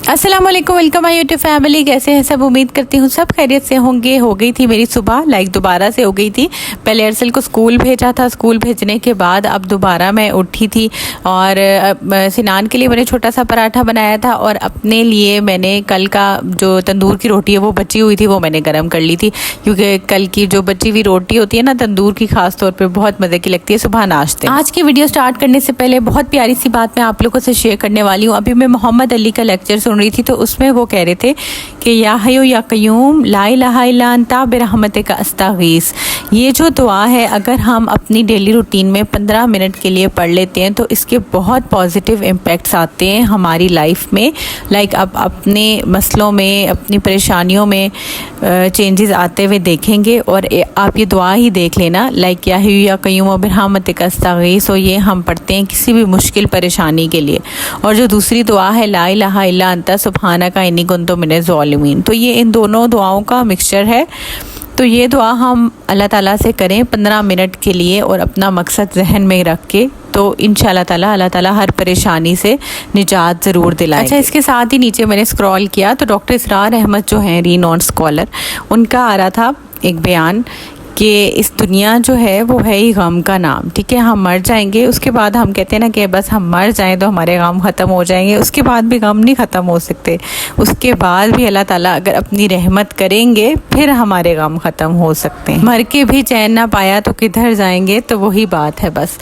अस्सलाम वालेकुम, welcome my YouTube family. कैसे हैं सब? उम्मीद करती हूँ सब खैरियत से होंगे। हो गई थी मेरी सुबह, दोबारा से हो गई थी। पहले अरसल को स्कूल भेजा था, स्कूल भेजने के बाद अब दोबारा मैं उठी थी और सिनान के लिए मैंने छोटा सा पराठा बनाया था और अपने लिए मैंने कल का जो तंदूर की रोटी है वो बची हुई थी, वो मैंने गर्म कर ली थी, क्योंकि कल की जो बची हुई रोटी होती है ना तंदूर की, खास तौर पर बहुत मज़े की लगती है सुबह नाश्ते। आज की वीडियो स्टार्ट करने से पहले बहुत प्यारी सी बात मैं आप लोगों से शेयर करने वाली हूँ। अभी मैं मोहम्मद अली का लेक्चर सुन रही थी, तो उसमें वो कह रहे थे कि या हय्यू या क़य्यूम ला इलाहा इल्ला अंता बिरहमतिका अस्तागीस। ये जो दुआ है अगर हम अपनी डेली रूटीन में 15 मिनट के लिए पढ़ लेते हैं तो इसके बहुत पॉजिटिव इम्पैक्ट्स आते हैं हमारी लाइफ में। अब अपने मसलों में, अपनी परेशानियों में चेंजेस आते हुए देखेंगे। और आप ये दुआ ही देख लेना, या हय्यू या क़य्यूम बिरहमतिका अस्तागीस, ये हम पढ़ते हैं किसी भी मुश्किल परेशानी के लिए। और जो दूसरी दुआ है ला इलाहा इल्ला अंता सुब्हानका इन्नी कुन्तु मिनज़ ज़ालिमीन, तो ये इन दोनों दुआओं का मिक्सचर है। तो ये दुआ हम अल्लाह ताला से करें 15 मिनट के लिए और अपना मकसद जहन में रख के, तो इंशाल्लाह ताला अल्लाह ताला हर परेशानी से निजात ज़रूर दिलाएंगे। अच्छा, इसके साथ ही नीचे मैंने स्क्रॉल किया तो डॉक्टर इसरार अहमद जो हैं रीनॉन स्कॉलर, उनका आ रहा था एक बयान कि इस दुनिया जो है वो है ही गम का नाम। ठीक है, हम मर जाएंगे, उसके बाद हम कहते हैं ना कि बस हम मर जाएं तो हमारे गम ख़त्म हो जाएंगे। उसके बाद भी गम नहीं ख़त्म हो सकते, उसके बाद भी अल्लाह ताला अगर अपनी रहमत करेंगे फिर हमारे गम ख़त्म हो सकते हैं। मर के भी चैन ना पाया तो किधर जाएंगे, तो वही बात है बस।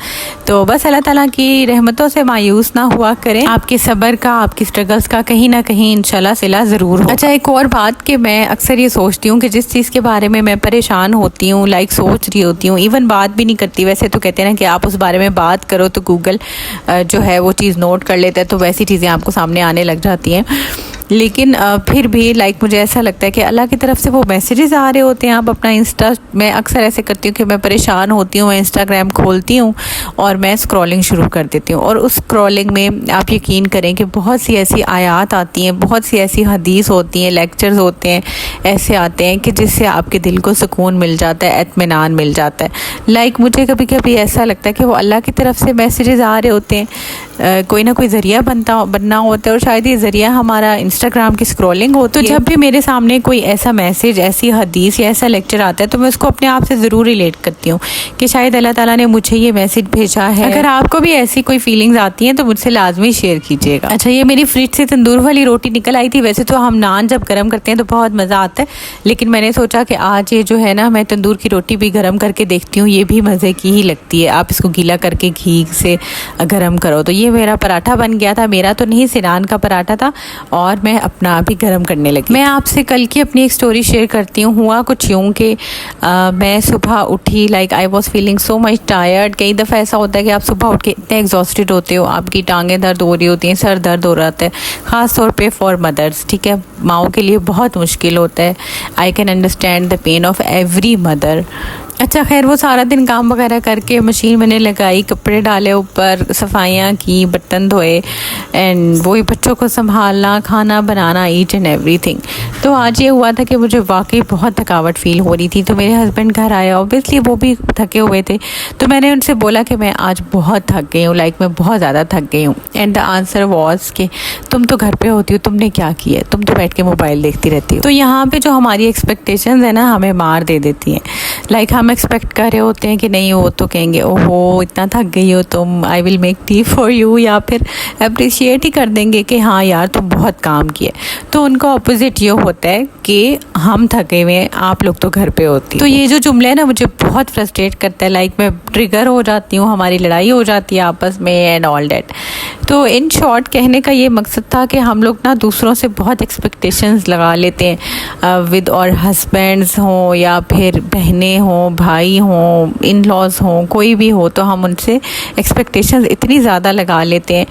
तो बस अल्लाह ताला की रहमतों से मायूस ना हुआ करें। आपके सब्र का, आपकी स्ट्रगल्स का कहीं ना कहीं इंशाल्लाह सिला ज़रूर हो। अच्छा, एक और बात कि मैं अक्सर ये सोचती हूँ कि जिस चीज़ के बारे में मैं परेशान होती हूँ, सोच रही होती हूँ, इवन बात भी नहीं करती, वैसे तो कहते हैं ना कि आप उस बारे में बात करो तो गूगल जो है वो चीज़ नोट कर लेता है, तो वैसी चीज़ें आपको सामने आने लग जाती हैं। लेकिन फिर भी मुझे ऐसा लगता है कि अल्लाह की तरफ से वो मैसेजेस आ रहे होते हैं। आप अपना इंस्टा, मैं अक्सर ऐसे करती हूँ कि मैं परेशान होती हूँ, मैं इंस्टाग्राम खोलती हूँ और मैं स्क्रॉलिंग शुरू कर देती हूँ, और उस स्क्रॉलिंग में आप यकीन करें कि बहुत सी ऐसी आयात आती हैं, बहुत सी ऐसी हदीस होती हैं, लेक्चर्स होते हैं, ऐसे आते हैं कि जिससे आपके दिल को सुकून मिल जाता है, इत्मीनान मिल जाता है। मुझे कभी कभी ऐसा लगता है कि वो अल्लाह की तरफ से मैसेजेस आ रहे होते हैं, कोई ना कोई ज़रिया बनना होता है, और शायद ये ज़रिया हमारा इंस्टाग्राम की स्क्रॉलिंग हो। तो जब भी मेरे सामने कोई ऐसा मैसेज, ऐसी हदीस या ऐसा लेक्चर आता है तो मैं उसको अपने आप से ज़रूर रिलेट करती हूँ कि शायद अल्लाह ताला ने मुझे ये मैसेज भेजा है। अगर आपको भी ऐसी कोई फीलिंग्स आती हैं तो मुझसे लाजमी शेयर कीजिएगा। अच्छा, ये मेरी फ्रिज से तंदूर वाली रोटी निकल आई थी। वैसे तो हम नान जब गर्म करते हैं तो बहुत मज़ा आता है, लेकिन मैंने सोचा कि आज ये जो है ना, मैं तंदूर की रोटी भी गर्म करके देखती हूँ, ये भी मज़े की ही लगती है। आप इसको गीला करके घी से गर्म करो। तो ये मेरा पराठा बन गया था, मेरा तो नहीं, सिनान का पराठा था, और मैं अपना भी गर्म करने लगी। मैं आपसे कल की अपनी एक स्टोरी शेयर करती हूँ। हुआ कुछ यूँ कि मैं सुबह उठी, I was feeling so much tired. कई दफ़ा ऐसा होता है कि आप सुबह उठ के इतने एग्जॉस्टेड होते हो, आपकी टांगें दर्द हो रही होती हैं, सर दर्द हो रहा है, ख़ास तौर पे फॉर मदर्स। ठीक है, माओं के लिए बहुत मुश्किल होता है। I can understand the pain of every mother. अच्छा, खैर, वो सारा दिन काम वगैरह करके मशीन मैंने लगाई, कपड़े डाले ऊपर, सफाइयाँ की, बर्तन धोए, एंड वही बच्चों को संभालना, खाना बनाना, ईच एंड एवरीथिंग। तो आज ये हुआ था कि मुझे वाकई बहुत थकावट फील हो रही थी। तो मेरे हस्बैंड घर आए, ऑब्वियसली वो भी थके हुए थे, तो मैंने उनसे बोला कि मैं आज बहुत थक गई हूँ, मैं बहुत ज़्यादा थक गई हूँ। एंड द आंसर वॉज कि तुम तो घर पे होती हो, तुमने क्या किया है, तुम तो बैठ के मोबाइल देखती रहती हो। तो यहाँ पे जो हमारी एक्सपेक्टेशंस है ना, हमें मार दे देती हैं। हम एक्सपेक्ट कर रहे होते हैं कि नहीं, वो तो कहेंगे ओहो इतना थक गई हो तुम, I will make tea for you, या फिर अप्रिशिएट ही कर देंगे कि हाँ यार तुम बहुत काम किए। तो उनका ऑपोजिट ये होता है कि हम थके हुए हैं, आप लोग तो घर पे होती। तो ये जो जुमला है ना, मुझे बहुत फ्रस्ट्रेट करता है। मैं ट्रिगर हो जाती हूँ, हमारी लड़ाई हो जाती है आपस में एंड ऑल डैट। तो इन शॉर्ट कहने का ये मकसद था कि हम लोग ना दूसरों से बहुत एक्सपेक्टेशंस लगा लेते हैं, विद और हस्बैंड्स हों या फिर बहनें हों, भाई हों, इन लॉज हों, कोई भी हो, तो हम उनसे एक्सपेक्टेशंस इतनी ज़्यादा लगा लेते हैं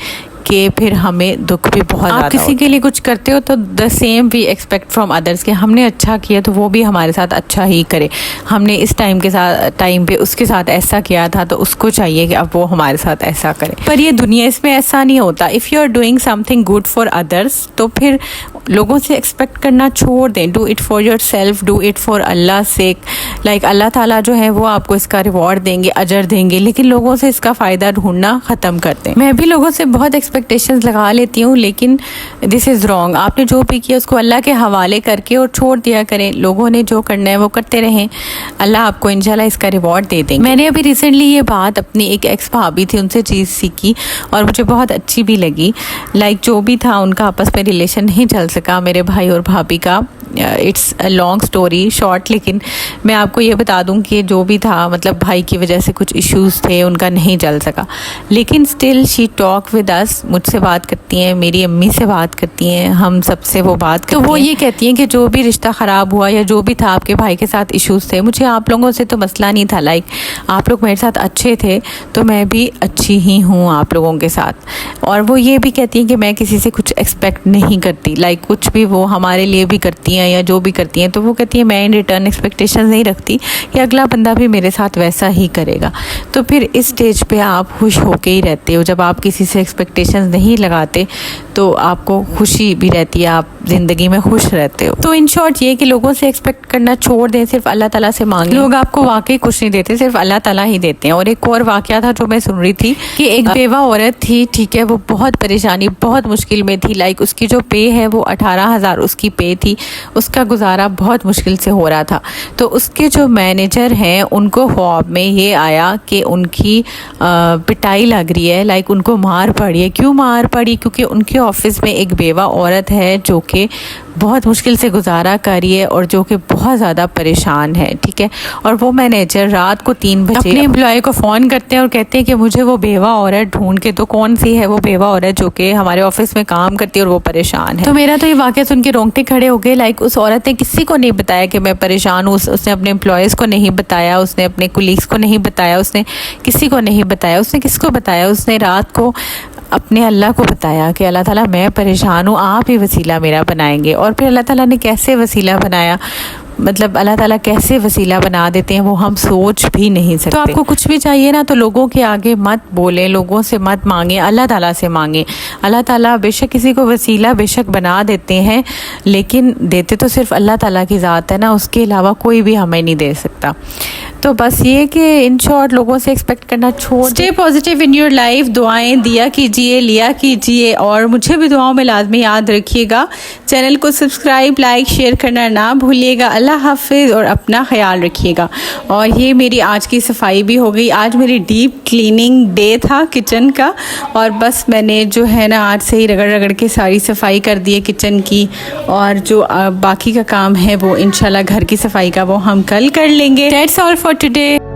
कि फिर हमें दुख भी बहुत ज़्यादा। आप किसी के लिए कुछ करते हो तो the same we expect from others, कि हमने अच्छा किया तो वो भी हमारे साथ अच्छा ही करे। हमने इस टाइम पे उसके साथ ऐसा किया था तो उसको चाहिए कि अब वो हमारे साथ ऐसा करे। पर ये दुनिया, इसमें ऐसा नहीं होता। If you are doing something good for others तो फिर लोगों से एक्सपेक्ट करना छोड़ दें। Do it for yourself, do it for Allah sake. Allah ताला जो है वो आपको इसका रिवॉर्ड देंगे, अजर देंगे, लेकिन लोगों से इसका फ़ायदा ढूंढना ख़त्म कर दें। मैं भी लोगों से बहुत एक्सपेक्टेशंस लगा लेती हूँ, लेकिन दिस इज़ रॉन्ग। आपने जो भी किया उसको अल्लाह के हवाले करके और छोड़ दिया करें। लोगों ने जो करना है वो करते रहें, अल्लाह आपको इंशाल्लाह इसका रिवॉर्ड दे देंगे। मैंने अभी रिसेंटली ये बात अपनी एक एक्स भाभी थी उनसे चीज़ सीखी और मुझे बहुत अच्छी भी लगी। लाइक जो भी था उनका आपस में रिलेशन नहीं चल सका मेरे भाई और भाभी का। It's a long story short, लेकिन मैं आपको ये बता दूं कि जो भी था मतलब भाई की वजह से कुछ इश्यूज़ थे, उनका नहीं चल सका, लेकिन still she talk with us. मुझसे बात करती हैं, मेरी अम्मी से बात करती हैं, हम सबसे वो बात करती हैं। तो वो ये कहती हैं कि जो भी रिश्ता ख़राब हुआ या जो भी था आपके भाई के साथ इश्यूज़ थे, मुझे आप लोगों से तो मसला नहीं था। लाइक आप लोग मेरे साथ अच्छे थे तो मैं भी अच्छी ही हूँ आप लोगों के साथ। और वो ये भी कहती हैं कि मैं किसी से कुछ एक्सपेक्ट नहीं करती। लाइक कुछ भी वो हमारे लिए भी करती हैं या जो भी करती हैं तो वो कहती है मैं इन रिटर्न एक्सपेक्टेशंस नहीं रखती कि अगला बंदा भी मेरे साथ वैसा ही करेगा। तो फिर इस स्टेज पे आप खुश होके ही रहते हो। जब आप किसी से एक्सपेक्टेशंस नहीं लगाते तो आपको खुशी भी रहती है, आप ज़िंदगी में खुश रहते हो। तो इन शॉर्ट ये कि लोगों से एक्सपेक्ट करना छोड़ दें, सिर्फ अल्लाह ताला से मांगें। लोग आपको वाकई कुछ नहीं देते, सिर्फ अल्लाह ताला ही देते हैं। और एक और वाक़या था जो मैं सुन रही थी कि एक बेवा औरत थी, ठीक है, वो बहुत परेशानी बहुत मुश्किल में थी। लाइक उसकी जो पे है वो 18,000 उसकी पे थी, उसका गुजारा बहुत मुश्किल से हो रहा था। तो उसके जो मैनेजर हैं उनको ख्वाब में ये आया कि उनकी पिटाई लग रही है, लाइक उनको मार पड़ी है। क्यों मार पड़ी? क्योंकि उनके ऑफिस में एक बेवा औरत है जो कि बहुत मुश्किल से गुजारा कर रही है और जो कि बहुत ज़्यादा परेशान है, ठीक है। और वो मैनेजर रात को 3 बजे अपने एम्प्लॉय को फ़ोन करते हैं और कहते हैं कि मुझे वो बेवा औरत ढूंढ के। तो कौन सी है वो बेवा औरत जो कि हमारे ऑफिस में काम करती है और वो परेशान है? तो मेरा तो ये वाक़या सुन के रोंगटे खड़े हो गए। लाइक उस औरत ने किसी को नहीं बताया कि मैं परेशान हूँ। उसने अपने एम्प्लॉयज़ को नहीं बताया, उसने अपने कुलीग्स को नहीं बताया, उसने किसी को नहीं बताया। उसने किसको बताया? उसने रात को अपने अल्लाह को बताया कि अल्लाह ताला मैं परेशान हूँ, आप ही वसीला मेरा बनाएंगे। और फिर अल्लाह ताला ने कैसे वसीला बनाया, मतलब अल्लाह ताला कैसे वसीला बना देते हैं वो हम सोच भी नहीं सकते। तो आपको कुछ भी चाहिए ना तो लोगों के आगे मत बोलें, लोगों से मत मांगें, अल्लाह ताला से मांगें। अल्लाह ताला बेशक किसी को वसीला बेशक बना देते हैं, लेकिन देते तो सिर्फ अल्लाह ताला की ज़ात है ना, उसके अलावा कोई भी हमें नहीं दे सकता। तो बस ये कि इन शॉर्ट लोगों से एक्सपेक्ट करना छोड़। Stay positive in your life, दुआएं दिया कीजिए, लिया कीजिए, और मुझे भी दुआओं में लाजमी याद रखिएगा। चैनल को सब्सक्राइब, लाइक, शेयर करना ना भूलिएगा। अल्लाह हाफिज़ और अपना ख्याल रखिएगा। और ये मेरी आज की सफाई भी हो गई। आज मेरी डीप क्लीनिंग डे था किचन का, और बस मैंने जो है ना आज से ही रगड़ रगड़ के सारी सफाई कर दी है किचन की। और जो बाकी का काम है वो इंशाल्लाह घर की सफाई का वो हम कल कर लेंगे। That's all for today.